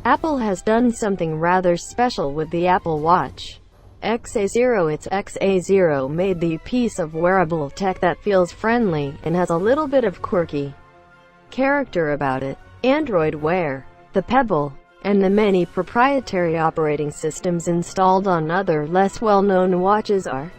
Apple has done something rather special with the Apple Watch XA0. Its XA0 made the piece of wearable tech that feels friendly and has a little bit of quirky character about it. Android Wear, the Pebble, and the many proprietary operating systems installed on other less well-known watches are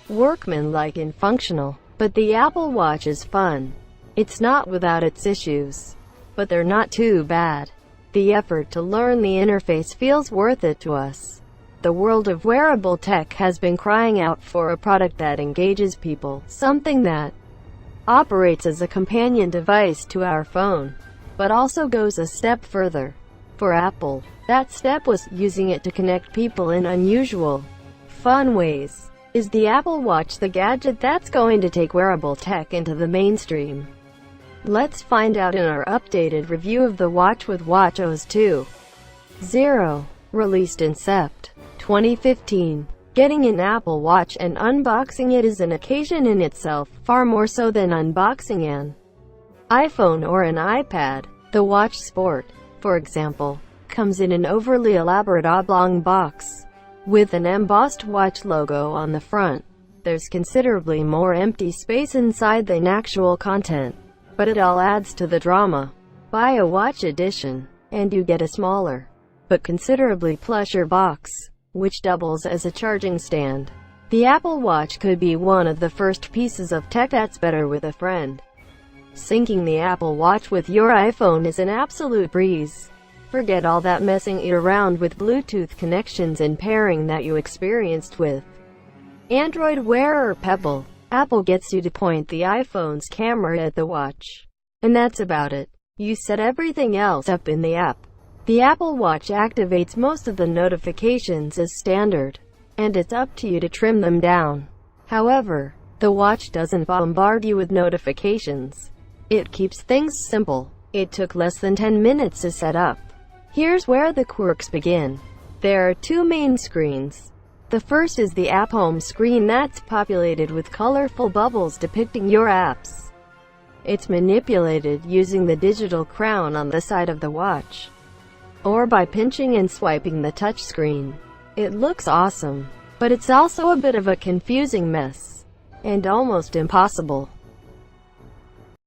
workmanlike and functional. But the Apple Watch is fun. It's not without its issues, but they're not too bad. The effort to learn the interface feels worth it to us. The world of wearable tech has been crying out for a product that engages people, something that operates as a companion device to our phone, but also goes a step further. For Apple, that step was using it to connect people in unusual, fun ways. Is the Apple Watch the gadget that's going to take wearable tech into the mainstream? Let's find out in our updated review of the watch with watchOS 2.0, released in Sept. 2015. Getting an Apple Watch and unboxing it is an occasion in itself, far more so than unboxing an iPhone or an iPad. The Watch Sport, for example, comes in an overly elaborate oblong box with an embossed watch logo on the front. There's considerably more empty space inside than actual content, but it all adds to the drama. Buy a Watch Edition, and you get a smaller, but considerably plusher box, which doubles as a charging stand. The Apple Watch could be one of the first pieces of tech that's better with a friend. Syncing the Apple Watch with your iPhone is an absolute breeze. Forget all that messing around with Bluetooth connections and pairing that you experienced with Android Wear or Pebble. Apple gets you to point the iPhone's camera at the watch, and that's about it. You set everything else up in the app. The Apple Watch activates most of the notifications as standard, and it's up to you to trim them down. However, the watch doesn't bombard you with notifications. It keeps things simple. It took less than 10 minutes to set up. Here's where the quirks begin. There are two main screens. The first is the app home screen that's populated with colorful bubbles depicting your apps. It's manipulated using the digital crown on the side of the watch, or by pinching and swiping the touchscreen. It looks awesome, but it's also a bit of a confusing mess, and almost impossible